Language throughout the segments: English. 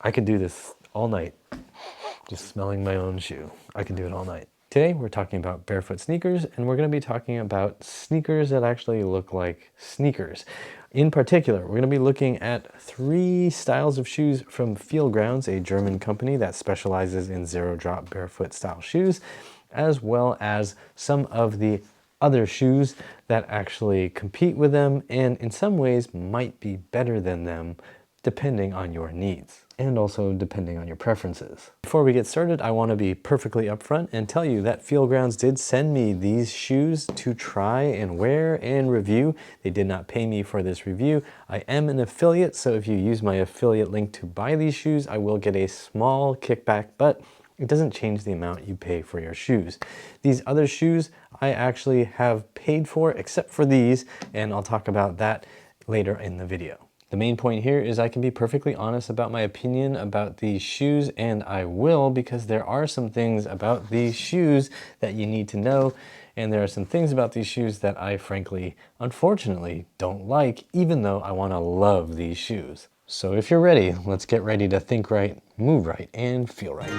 I could do this all night, just smelling my own shoe. I can do it all night. Today we're talking about barefoot sneakers, and we're going to be talking about sneakers that actually look like sneakers. In particular, we're going to be looking at 3 styles of shoes from FeelGrounds, a German company that specializes in zero-drop barefoot style shoes, as well as some of the other shoes that actually compete with them and in some ways might be better than them depending on your needs and also depending on your preferences. Before we get started, I want to be perfectly upfront and tell you that FeelGrounds did send me these shoes to try and wear and review. They did not pay me for this review. I am an affiliate, so if you use my affiliate link to buy these shoes, I will get a small kickback, but it doesn't change the amount you pay for your shoes. These other shoes I actually have paid for, except for these, and I'll talk about that later in the video. The main point here is I can be perfectly honest about my opinion about these shoes, and I will, because there are some things about these shoes that you need to know, and there are some things about these shoes that I frankly, unfortunately, don't like, even though I want to love these shoes. So if you're ready, let's get ready to think right, move right, and feel right.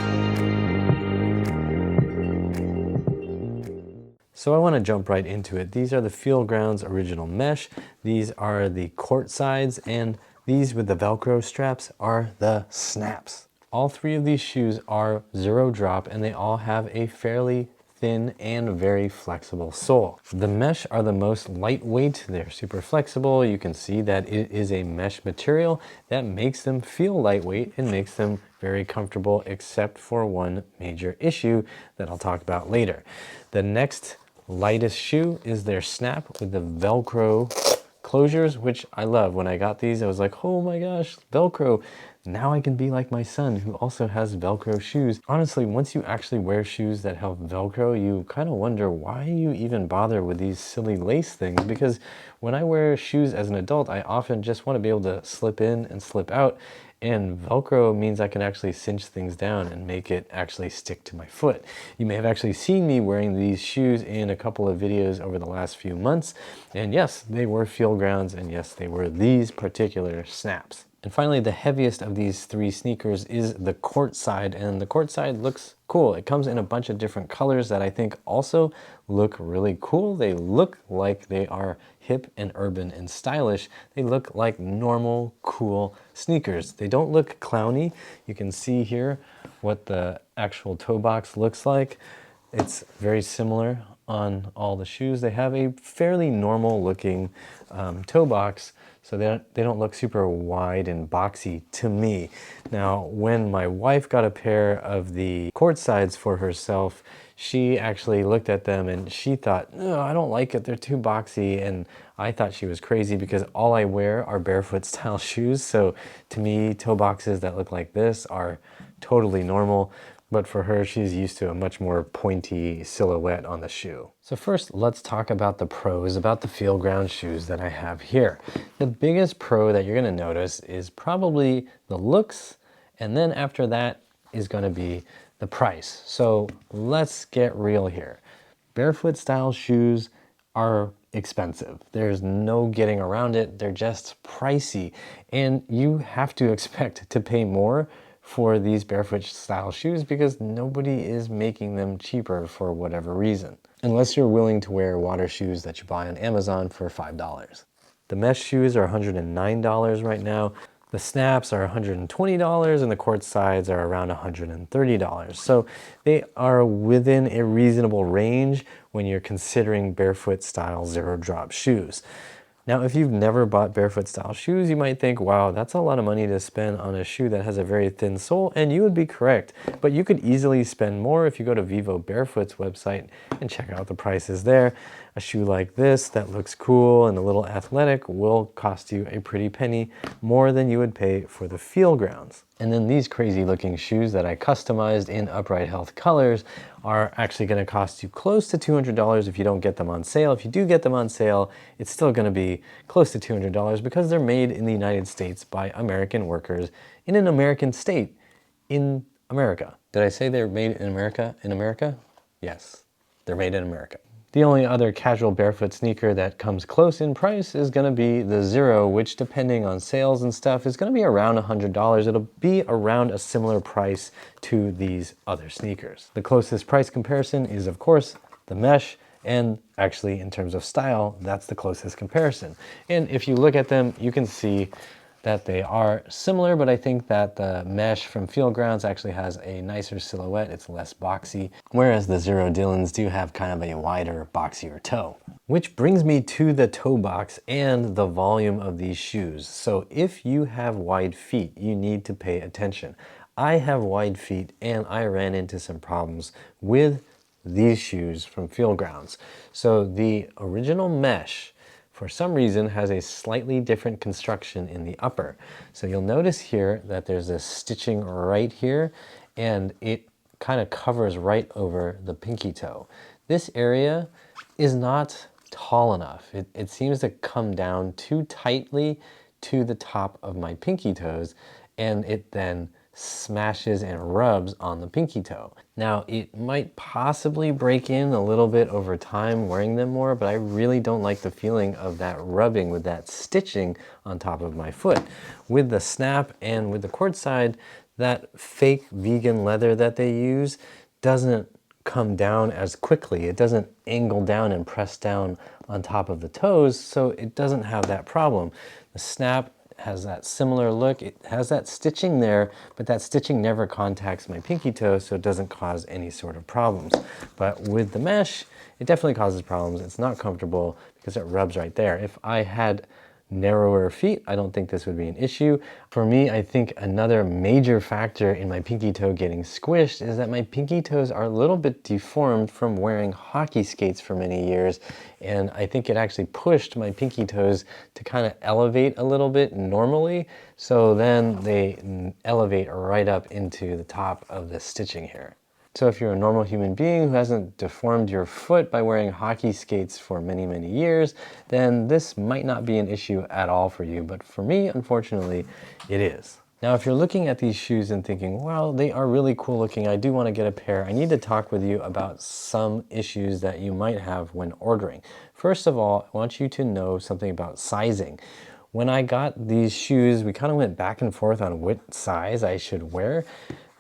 So I want to jump right into it. These are the FeelGrounds original mesh. These are the Courtsides, and these with the Velcro straps are the snaps. All 3 of these shoes are zero drop, and they all have a fairly thin and very flexible sole. The mesh are the most lightweight. They're super flexible. You can see that it is a mesh material that makes them feel lightweight and makes them very comfortable, except for one major issue that I'll talk about later. The next lightest shoe is their snap with the Velcro closures, which I love. When I got these, I was like, oh my gosh, Velcro. Now I can be like my son, who also has Velcro shoes. Honestly, once you actually wear shoes that have Velcro, you kind of wonder why you even bother with these silly lace things, because when I wear shoes as an adult, I often just want to be able to slip in and slip out, and Velcro means I can actually cinch things down and make it actually stick to my foot. You may have actually seen me wearing these shoes in a couple of videos over the last few months, and yes, they were FeelGrounds, and yes, they were these particular snaps. And finally, the heaviest of these 3 sneakers is the Courtside, and the Courtside looks cool. It comes in a bunch of different colors that I think also look really cool. They look like they are hip and urban and stylish. They look like normal, cool sneakers. They don't look clowny. You can see here what the actual toe box looks like. It's very similar on all the shoes. They have a fairly normal looking toe box, so they don't look super wide and boxy to me. Now, when my wife got a pair of the Courtsides for herself, she actually looked at them and she thought, oh, I don't like it, they're too boxy. And I thought she was crazy because all I wear are barefoot style shoes. So to me, toe boxes that look like this are totally normal. But for her, she's used to a much more pointy silhouette on the shoe. So first, let's talk about the pros about the FeelGrounds shoes that I have here. The biggest pro that you're gonna notice is probably the looks, and then after that is gonna be the price. So let's get real here. Barefoot style shoes are expensive. There's no getting around it. They're just pricey, and you have to expect to pay more for these barefoot style shoes because nobody is making them cheaper for whatever reason, unless you're willing to wear water shoes that you buy on Amazon for $5. The mesh shoes are $109 right now. The snaps are $120 and the Courtsides are around $130. So they are within a reasonable range when you're considering barefoot style zero drop shoes. Now, if you've never bought barefoot style shoes, you might think, wow, that's a lot of money to spend on a shoe that has a very thin sole, and you would be correct. But you could easily spend more if you go to Vivobarefoot's website and check out the prices there. A shoe like this that looks cool and a little athletic will cost you a pretty penny more than you would pay for the FeelGrounds. And then these crazy looking shoes that I customized in Upright Health colors are actually going to cost you close to $200 if you don't get them on sale. If you do get them on sale, it's still going to be close to $200 because they're made in the United States by American workers in an American state in America. Did I say they're made in America? In America? Yes, they're made in America. The only other casual barefoot sneaker that comes close in price is going to be the Xero, which depending on sales and stuff is going to be around $100. It'll be around a similar price to these other sneakers. The closest price comparison is of course the mesh, and actually in terms of style, that's the closest comparison. And if you look at them, you can see that they are similar, but I think that the mesh from FeelGrounds actually has a nicer silhouette. It's less boxy, whereas the Xero Dillons do have kind of a wider, boxier toe. Which brings me to the toe box and the volume of these shoes. So if you have wide feet, you need to pay attention. I have wide feet and I ran into some problems with these shoes from FeelGrounds. So the original mesh, for some reason, has a slightly different construction in the upper. So you'll notice here that there's this stitching right here, and it kind of covers right over the pinky toe. This area is not tall enough. It seems to come down too tightly to the top of my pinky toes, and it then smashes and rubs on the pinky toe. Now, it might possibly break in a little bit over time wearing them more, but I really don't like the feeling of that rubbing with that stitching on top of my foot. With the snap and with the Courtside, that fake vegan leather that they use doesn't come down as quickly. It doesn't angle down and press down on top of the toes, so it doesn't have that problem. The snap has that similar look. It has that stitching there, but that stitching never contacts my pinky toe, so it doesn't cause any sort of problems. But with the mesh, it definitely causes problems. It's not comfortable because it rubs right there. If I had narrower feet, I don't think this would be an issue. For me, I think another major factor in my pinky toe getting squished is that my pinky toes are a little bit deformed from wearing hockey skates for many years, and I think it actually pushed my pinky toes to kind of elevate a little bit normally, so then they elevate right up into the top of the stitching here. So if you're a normal human being who hasn't deformed your foot by wearing hockey skates for many, many years, then this might not be an issue at all for you. But for me, unfortunately, it is. Now, if you're looking at these shoes and thinking, well, they are really cool looking, I do want to get a pair, I need to talk with you about some issues that you might have when ordering. First of all, I want you to know something about sizing. When I got these shoes, we kind of went back and forth on what size I should wear.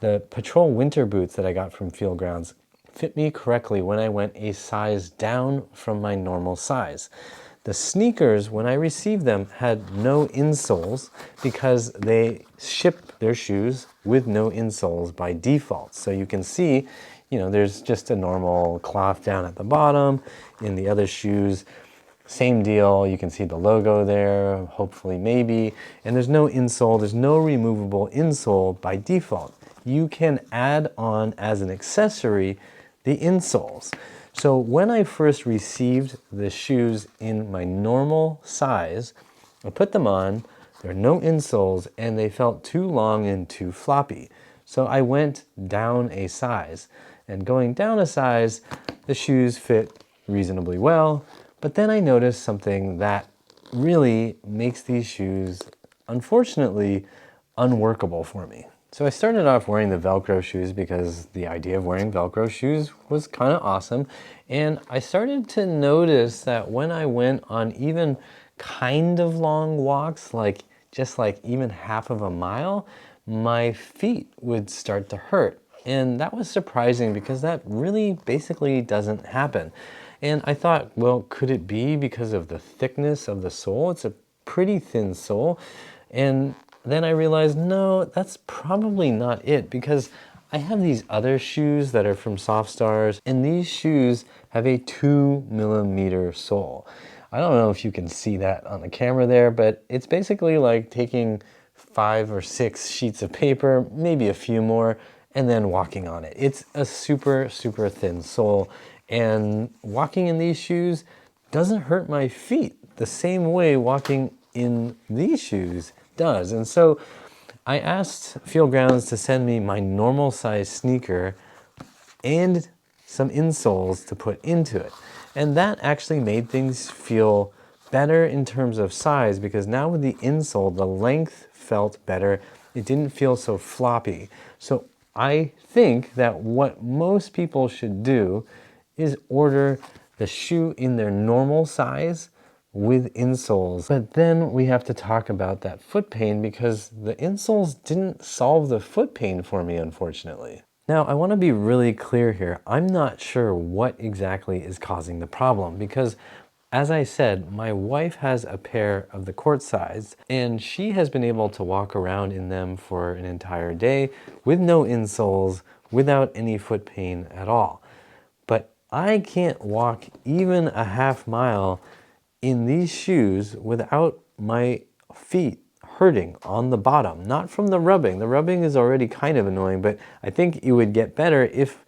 The Patrol winter boots that I got from FeelGrounds fit me correctly when I went a size down from my normal size. The sneakers, when I received them, had no insoles because they ship their shoes with no insoles by default. So you can see, there's just a normal cloth down at the bottom. In the other shoes, same deal. You can see the logo there, hopefully, maybe. And there's no insole, there's no removable insole by default. You can add on as an accessory the insoles. So when I first received the shoes in my normal size, I put them on, there are no insoles, and they felt too long and too floppy. So I went down a size, and going down a size, the shoes fit reasonably well, but then I noticed something that really makes these shoes, unfortunately, unworkable for me. So I started off wearing the Velcro shoes because the idea of wearing Velcro shoes was kind of awesome. And I started to notice that when I went on even kind of long walks, just like even half of a mile, my feet would start to hurt. And that was surprising because that really basically doesn't happen. And I thought, well, could it be because of the thickness of the sole? It's a pretty thin sole. And then I realized, no, that's probably not it, because I have these other shoes that are from SoftStars, and these shoes have a 2mm sole. I don't know if you can see that on the camera there, but it's basically like taking 5 or 6 sheets of paper, maybe a few more, and then walking on it. It's a super, super thin sole, and walking in these shoes doesn't hurt my feet the same way walking in these shoes does. And so I asked FeelGrounds to send me my normal size sneaker and some insoles to put into it. And that actually made things feel better in terms of size, because now with the insole, the length felt better. It didn't feel so floppy. So I think that what most people should do is order the shoe in their normal size with insoles. But then we have to talk about that foot pain because the insoles didn't solve the foot pain for me, unfortunately. Now, I want to be really clear here. I'm not sure what exactly is causing the problem because, as I said, my wife has a pair of the Courtsides and she has been able to walk around in them for an entire day with no insoles, without any foot pain at all. But I can't walk even a half mile in these shoes without my feet hurting on the bottom, not from the rubbing. The rubbing is already kind of annoying, but I think it would get better if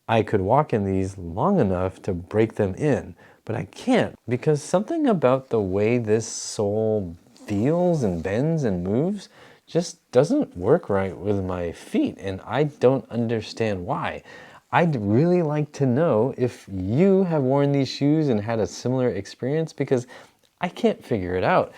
I could walk in these long enough to break them in. But I can't because something about the way this sole feels and bends and moves just doesn't work right with my feet, and I don't understand why. I'd really like to know if you have worn these shoes and had a similar experience because I can't figure it out.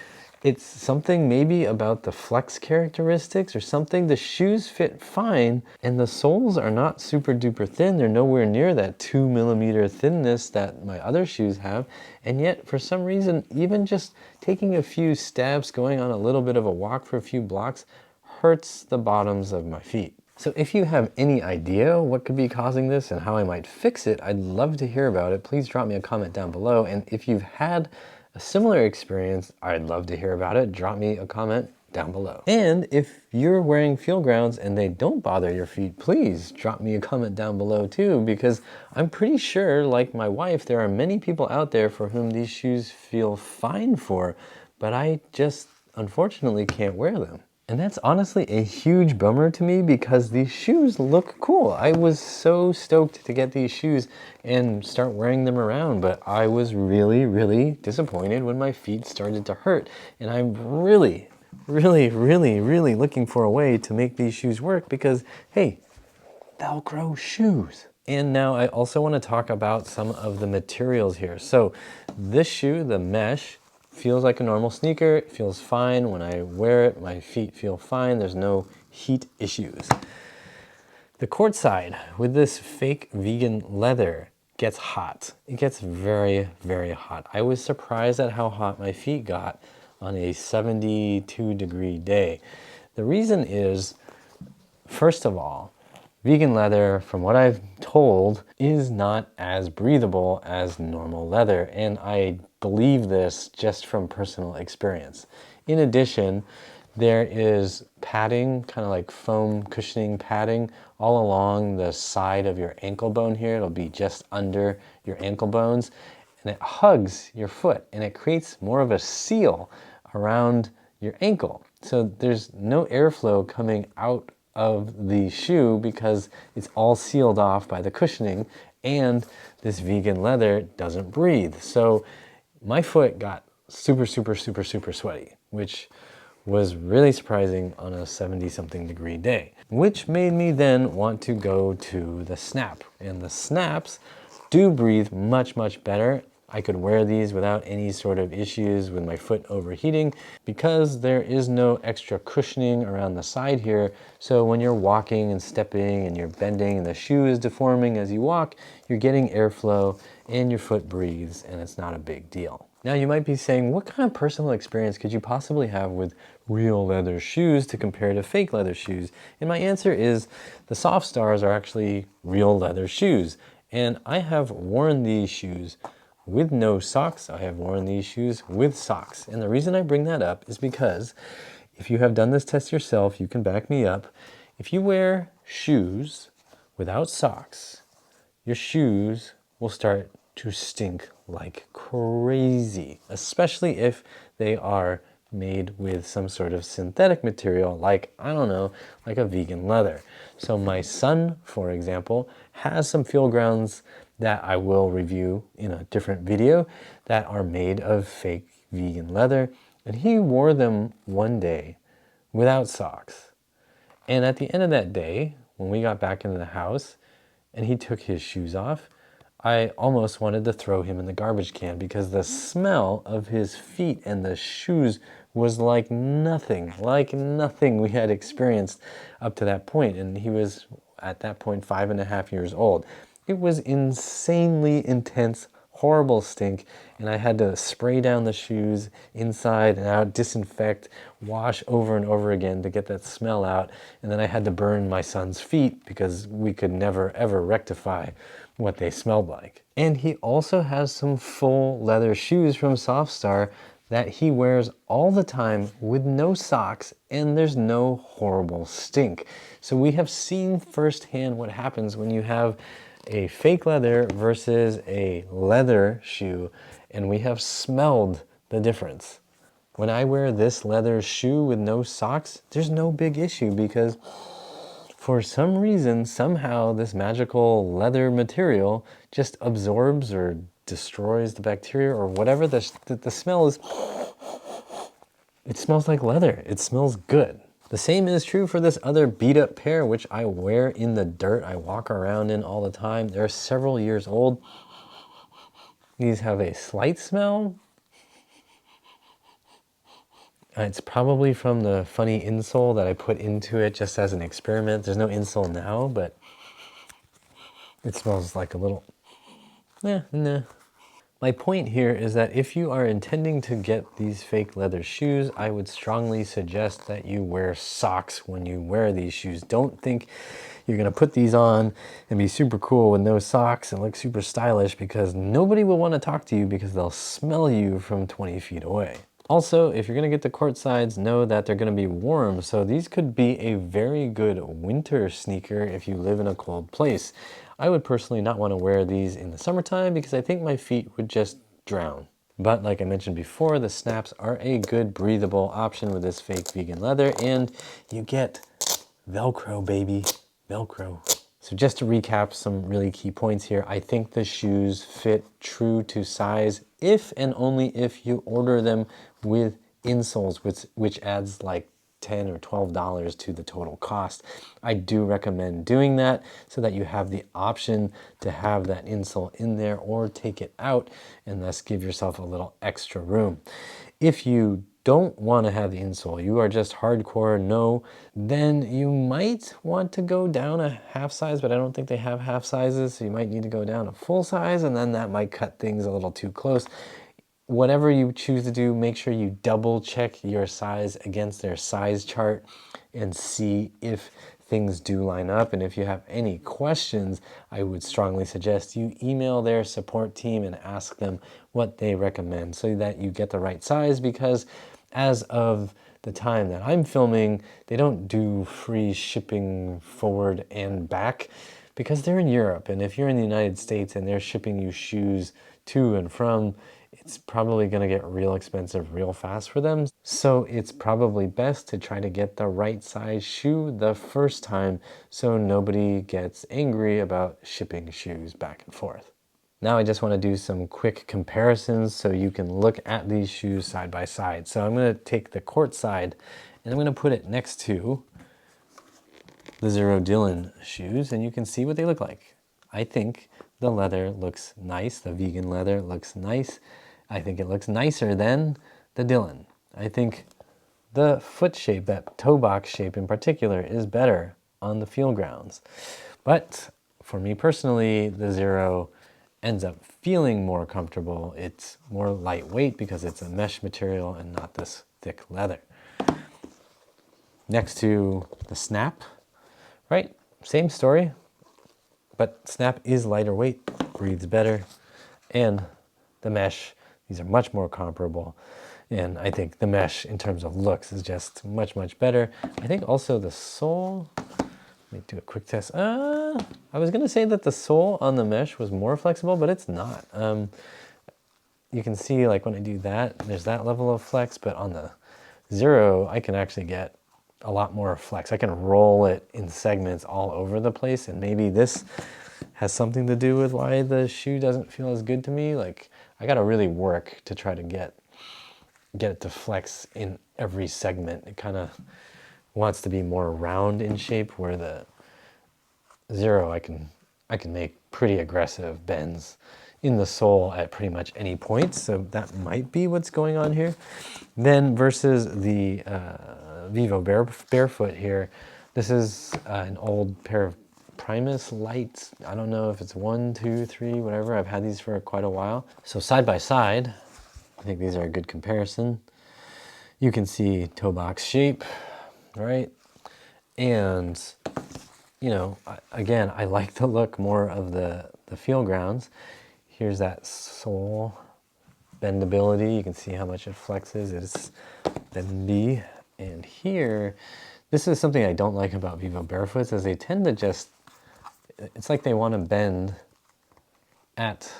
It's something maybe about the flex characteristics or something. The shoes fit fine and the soles are not super duper thin. They're nowhere near that 2mm thinness that my other shoes have. And yet for some reason, even just taking a few steps, going on a little bit of a walk for a few blocks hurts the bottoms of my feet. So if you have any idea what could be causing this and how I might fix it, I'd love to hear about it. Please drop me a comment down below. And if you've had a similar experience, I'd love to hear about it. Drop me a comment down below. And if you're wearing FeelGrounds and they don't bother your feet, please drop me a comment down below too, because I'm pretty sure, like my wife, there are many people out there for whom these shoes feel fine for, but I just unfortunately can't wear them. And that's honestly a huge bummer to me because these shoes look cool. I was so stoked to get these shoes and start wearing them around, but I was really, really disappointed when my feet started to hurt. And I'm really looking for a way to make these shoes work because, hey, Velcro shoes. And now I also want to talk about some of the materials here. So this shoe, the mesh, feels like a normal sneaker. It feels fine. When I wear it, my feet feel fine. There's no heat issues. The Courtside with this fake vegan leather gets hot. It gets very, very hot. I was surprised at how hot my feet got on a 72-degree day. The reason is, first of all, vegan leather, from what I've told, is not as breathable as normal leather, and I believe this just from personal experience. In addition, there is padding, kind of like foam cushioning padding, all along the side of your ankle bone here. It'll be just under your ankle bones, and it hugs your foot, and it creates more of a seal around your ankle. So there's no airflow coming out of the shoe because it's all sealed off by the cushioning, and this vegan leather doesn't breathe. So my foot got super sweaty, which was really surprising on a 70-something degree day, which made me then want to go to the snap. And the snaps do breathe much better. I could wear these without any sort of issues with my foot overheating because there is no extra cushioning around the side here. So when you're walking and stepping and you're bending and the shoe is deforming as you walk, you're getting airflow and your foot breathes, and it's not a big deal. Now you might be saying, what kind of personal experience could you possibly have with real leather shoes to compare to fake leather shoes? And my answer is the SoftStars are actually real leather shoes. And I have worn these shoes with no socks. I have worn these shoes with socks. And the reason I bring that up is because if you have done this test yourself, you can back me up. If you wear shoes without socks, your shoes will start to stink like crazy, especially if they are made with some sort of synthetic material like, I don't know, like a vegan leather. So my son, for example, has some FeelGrounds that I will review in a different video that are made of fake vegan leather, and he wore them one day without socks. And at the end of that day, when we got back into the house and he took his shoes off, I almost wanted to throw him in the garbage can because the smell of his feet and the shoes was like nothing we had experienced up to that point. And he was, at that point, 5.5 years old. It was insanely intense, horrible stink, and I had to spray down the shoes inside and out, disinfect, wash over and over again to get that smell out. And then I had to burn my son's feet because we could never ever rectify what they smelled like. And he also has some full leather shoes from SoftStar that he wears all the time with no socks, and there's no horrible stink. So we have seen firsthand what happens when you have a fake leather versus a leather shoe, and we have smelled the difference. When I wear this leather shoe with no socks, there's no big issue because for some reason, somehow this magical leather material just absorbs or destroys the bacteria or whatever the smell is. It smells like leather. It smells good. The same is true for this other beat up pair, which I wear in the dirt. I walk around in all the time. They're several years old. These have a slight smell. It's probably from the funny insole that I put into it just as an experiment. There's no insole now, but it smells like a little, nah. My point here is that if you are intending to get these fake leather shoes, I would strongly suggest that you wear socks when you wear these shoes. Don't think you're gonna put these on and be super cool with no socks and look super stylish, because nobody will wanna talk to you because they'll smell you from 20 feet away. Also, if you're gonna get the Courtsides, know that they're gonna be warm, so these could be a very good winter sneaker if you live in a cold place. I would personally not want to wear these in the summertime because I think my feet would just drown. But like I mentioned before, the snaps are a good breathable option with this fake vegan leather, and you get Velcro, baby, Velcro. So just to recap some really key points here, I think the shoes fit true to size if and only if you order them with insoles, which adds like $10 or $12 to the total cost. I do recommend doing that so that you have the option to have that insole in there or take it out and thus give yourself a little extra room. If you don't want to have the insole, you are just hardcore no, then you might want to go down a half size, but I don't think they have half sizes, so you might need to go down a full size, and then that might cut things a little too close. Whatever you choose to do, make sure you double check your size against their size chart and see if things do line up. And if you have any questions, I would strongly suggest you email their support team and ask them what they recommend so that you get the right size, because as of the time that I'm filming, they don't do free shipping forward and back because they're in Europe. And if you're in the United States and they're shipping you shoes to and from, it's probably going to get real expensive real fast for them. So it's probably best to try to get the right size shoe the first time so nobody gets angry about shipping shoes back and forth. Now I just want to do some quick comparisons so you can look at these shoes side by side. So I'm going to take the Courtside and I'm going to put it next to the Xero Dillon shoes, and you can see what they look like. I think the leather looks nice. The vegan leather looks nice. I think it looks nicer than the Dillon. I think the foot shape, that toe box shape in particular, is better on the FeelGrounds. But for me personally, the Xero ends up feeling more comfortable. It's more lightweight because it's a mesh material and not this thick leather. Next to the Snap, right? Same story, but Snap is lighter weight, breathes better, and the mesh, these are much more comparable. And I think the mesh in terms of looks is just much, much better. I think also the sole, let me do a quick test. I was gonna say that the sole on the mesh was more flexible, but it's not. You can see like when I do that, there's that level of flex, but on the Xero, I can actually get a lot more flex. I can roll it in segments all over the place, and maybe this has something to do with why the shoe doesn't feel as good to me. Like I gotta really work to try to get it to flex in every segment. It kind of wants to be more round in shape, where the Xero, I can make pretty aggressive bends in the sole at pretty much any point. So that might be what's going on here. Then versus the Barefoot here, this is an old pair of Primus Lite. I don't know if it's 1, 2, 3, whatever. I've had these for quite a while. So side by side, I think these are a good comparison. You can see toe box shape, right? And, you know, again, I like the look more of the FeelGrounds. Here's that sole bendability. You can see how much it flexes. It's bendy. And here, this is something I don't like about Vivobarefoots, is they tend to just, it's like they want to bend at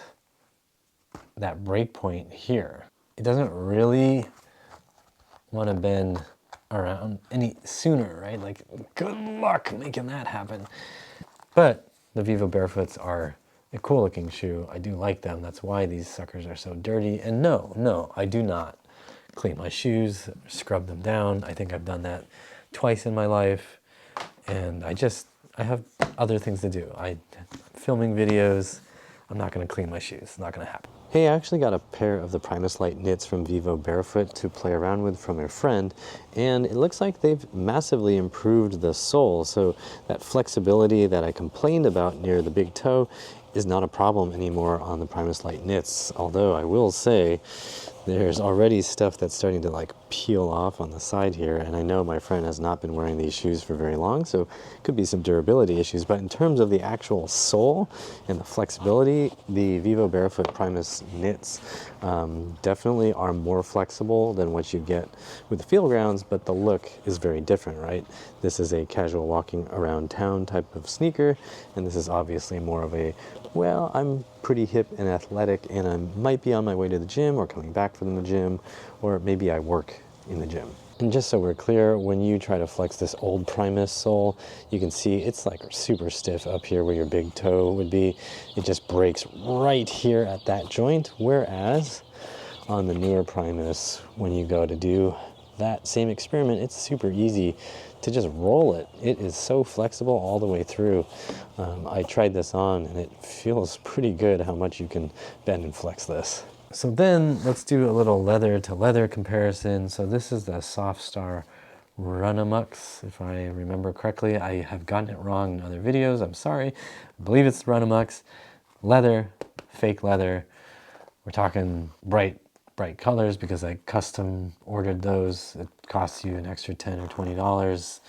that break point here. It doesn't really want to bend around any sooner, right? Like, good luck making that happen. But the Vivobarefoots are a cool looking shoe. I do like them. That's why these suckers are so dirty. And no, I do not clean my shoes, scrub them down. I think I've done that twice in my life. And I have other things to do. I'm filming videos. I'm not going to clean my shoes. It's not going to happen. Hey, I actually got a pair of the Primus Lite knits from Vivobarefoot to play around with from a friend, and it looks like they've massively improved the sole. So that flexibility that I complained about near the big toe is not a problem anymore on the Primus Lite knits. Although I will say, there's already stuff that's starting to like peel off on the side here, and I know my friend has not been wearing these shoes for very long, so could be some durability issues. But in terms of the actual sole and the flexibility, the Vivobarefoot Primus knits definitely are more flexible than what you get with the FeelGrounds, but the look is very different, right? This is a casual walking around town type of sneaker, and this is obviously more of a, well, I'm pretty hip and athletic, and I might be on my way to the gym or coming back from the gym, or maybe I work in the gym. And just so we're clear, when you try to flex this old Primus sole, you can see it's like super stiff up here where your big toe would be. It just breaks right here at that joint, whereas on the newer Primus, when you go to do that same experiment, it's super easy to just roll it. It is so flexible all the way through. I tried this on and it feels pretty good how much you can bend and flex this. So then let's do a little leather to leather comparison. So this is the SoftStar Runamoc, if I remember correctly. I have gotten it wrong in other videos, I'm sorry. I believe it's Runamoc. Leather, fake leather. We're talking bright colors because I custom ordered those. It costs you an extra $10 or $20.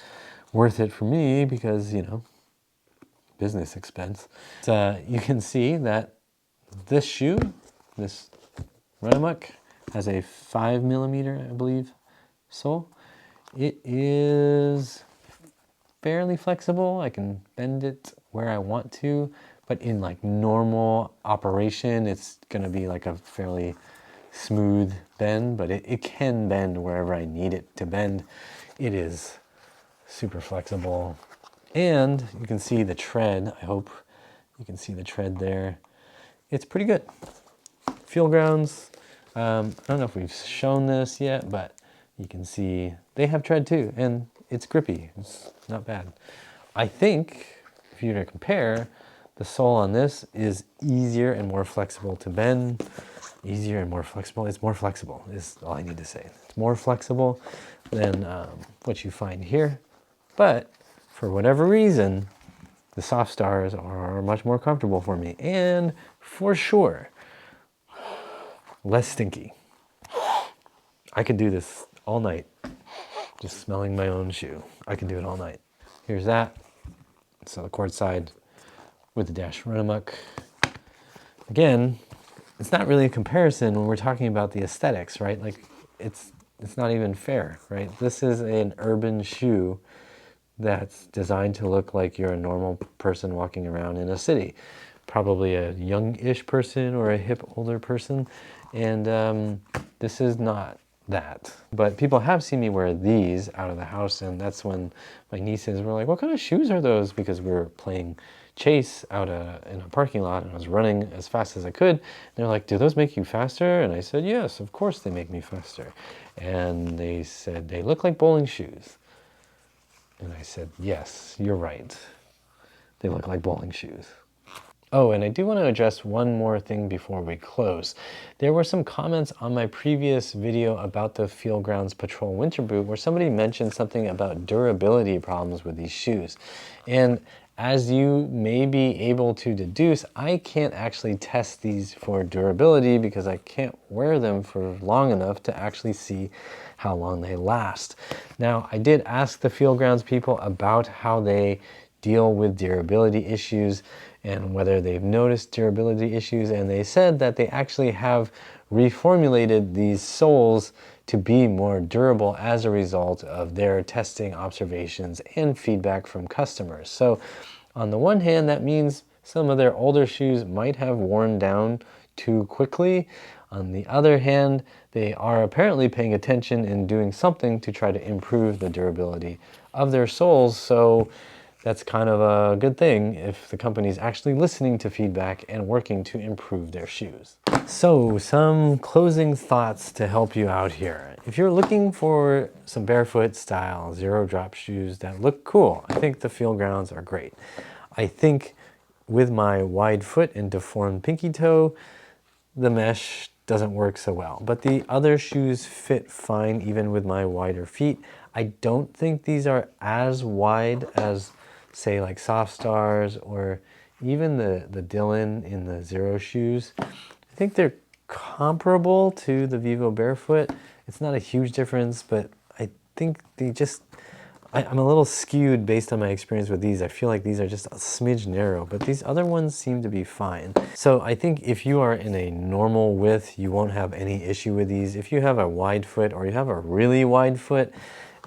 Worth it for me because, you know, business expense. So you can see that this shoe, this Runamoc, has a 5mm, I believe, sole. It is fairly flexible. I can bend it where I want to, but in like normal operation, it's gonna be like a fairly smooth bend, but it can bend wherever I need it to bend. It is super flexible. And you can see the tread. I hope you can see the tread there. It's pretty good. FeelGrounds, I don't know if we've shown this yet, but you can see they have tread too, and it's grippy. It's not bad. I think if you were to compare, the sole on this is easier and more flexible to bend. Easier and more flexible. It's more flexible is all I need to say. It's more flexible than what you find here. But for whatever reason, the SoftStars are much more comfortable for me. And for sure, less stinky. I could do this all night, just smelling my own shoe. I can do it all night. Here's that. So the Courtside with the Dash Runamoc. Again, it's not really a comparison when we're talking about the aesthetics, right? Like, it's not even fair, right? This is an urban shoe that's designed to look like you're a normal person walking around in a city. Probably a young-ish person or a hip older person. And this is not that. But people have seen me wear these out of the house, and that's when my nieces were like, what kind of shoes are those? Because we were playing chase out in a parking lot, and I was running as fast as I could. They're like, do those make you faster? And I said, yes, of course they make me faster. And they said, they look like bowling shoes. And I said, yes, you're right. They look like bowling shoes. Oh, and I do want to address one more thing before we close. There were some comments on my previous video about the FeelGrounds Patrol Winter Boot where somebody mentioned something about durability problems with these shoes. And As you may be able to deduce, I can't actually test these for durability because I can't wear them for long enough to actually see how long they last. Now, I did ask the FeelGrounds people about how they deal with durability issues and whether they've noticed durability issues, and they said that they actually have reformulated these soles to be more durable as a result of their testing observations and feedback from customers. So on the one hand, that means some of their older shoes might have worn down too quickly. On the other hand, they are apparently paying attention and doing something to try to improve the durability of their soles. So that's kind of a good thing if the company's actually listening to feedback and working to improve their shoes. So some closing thoughts to help you out here. If you're looking for some barefoot style zero drop shoes that look cool, I think the FeelGrounds are great. I think with my wide foot and deformed pinky toe, the mesh doesn't work so well, but the other shoes fit fine even with my wider feet. I don't think these are as wide as, say, like SoftStars or even the Dillon in the Xero shoes. I think they're comparable to the Vivobarefoot. It's not a huge difference, but I think they just, I'm a little skewed based on my experience with these. I feel like these are just a smidge narrow, but these other ones seem to be fine. So I think if you are in a normal width, you won't have any issue with these. If you have a wide foot or you have a really wide foot,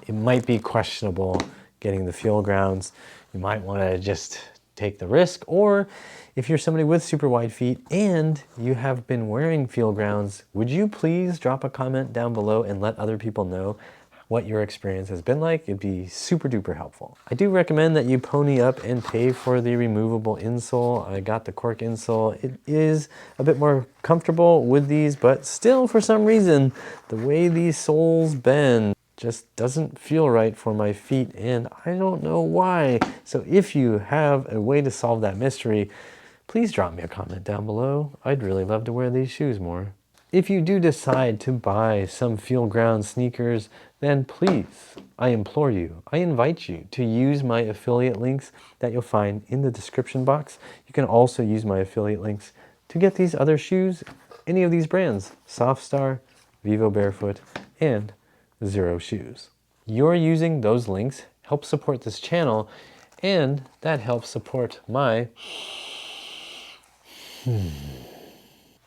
it might be questionable getting the FeelGrounds. You might want to just take the risk, or if you're somebody with super wide feet and you have been wearing FeelGrounds, would you please drop a comment down below and let other people know what your experience has been like? It'd be super duper helpful. I do recommend that you pony up and pay for the removable insole. I got the cork insole. It is a bit more comfortable with these, but still for some reason, the way these soles bend just doesn't feel right for my feet, and I don't know why. So if you have a way to solve that mystery, please drop me a comment down below. I'd really love to wear these shoes more. If you do decide to buy some FeelGrounds sneakers, then please, I implore you, I invite you to use my affiliate links that you'll find in the description box. You can also use my affiliate links to get these other shoes, any of these brands, SoftStar, Vivobarefoot, and Xero shoes. Your using those links helps support this channel, and that helps support my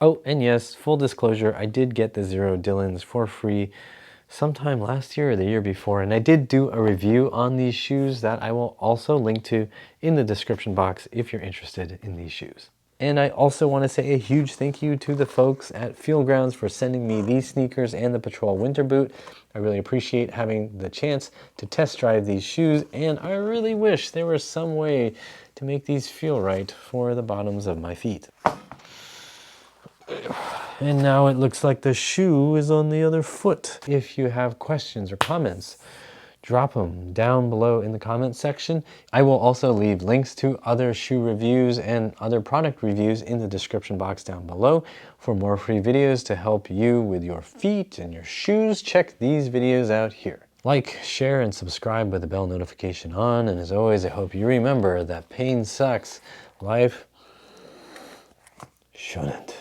Oh, and yes, full disclosure, I did get the Xero Dillons for free sometime last year or the year before, and I did do a review on these shoes that I will also link to in the description box if you're interested in these shoes. And I also want to say a huge thank you to the folks at FeelGrounds for sending me these sneakers and the Patrol Winter Boot. I really appreciate having the chance to test drive these shoes, and I really wish there was some way to make these feel right for the bottoms of my feet. And now it looks like the shoe is on the other foot. If you have questions or comments, drop them down below in the comments section. I will also leave links to other shoe reviews and other product reviews in the description box down below. For more free videos to help you with your feet and your shoes, check these videos out here. Like, share, and subscribe with the bell notification on. And as always, I hope you remember that pain sucks. Life shouldn't.